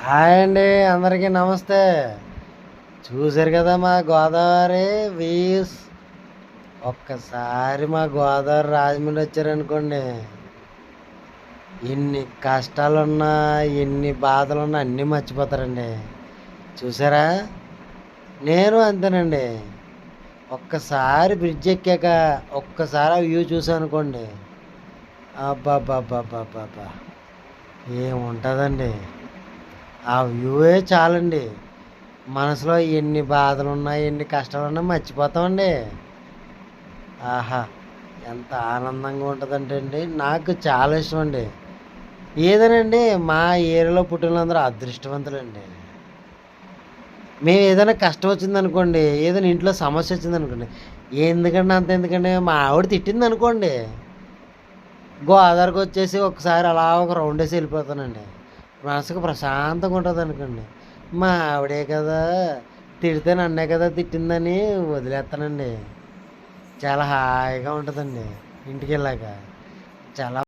Hi అండి, అందరికీ నమస్తే. చూశారు కదా మా గోదావరి వ్యూస్. ఒక్కసారి మా గోదావరి రాజమండ్రి వచ్చారనుకోండి, ఎన్ని కష్టాలున్నా ఎన్ని బాధలున్నా అన్నీ మర్చిపోతారండి. చూసారా, నేను అంతేనండి. ఒక్కసారి బ్రిడ్జ్ ఎక్కాక ఒక్కసారి ఆ వ్యూ చూసానుకోండి, అబ్బాబ్బాబ్బాబ్బాబ్బా ఏముంటుందండి. ఆ వ్యూవే చాలండి, మనసులో ఎన్ని బాధలున్నా ఎన్ని కష్టాలున్నా మర్చిపోతామండి. ఆహా, ఎంత ఆనందంగా ఉంటుందంటే అండి, నాకు చాలా ఇష్టం అండి. ఏదోనండి, మా ఏరియాలో పుట్టినందరూ అదృష్టవంతులండి. మేము ఏదైనా కష్టం వచ్చిందనుకోండి, ఏదైనా ఇంట్లో సమస్య వచ్చిందనుకోండి, ఎందుకండి అంత ఎందుకండి, మా ఆవిడ తిట్టింది అనుకోండి, గోదావరికి వచ్చేసి ఒకసారి అలా ఒక రౌండ్ వేసి వెళ్ళిపోతానండి. మనసుకు ప్రశాంతంగా ఉంటుంది అనుకోండి. మా ఆవిడే కదా తిడితే నన్నే కదా తిట్టిందని వదిలేస్తానండి. చాలా హాయిగా ఉంటుందండి ఇంటికి వెళ్ళాక. చాలా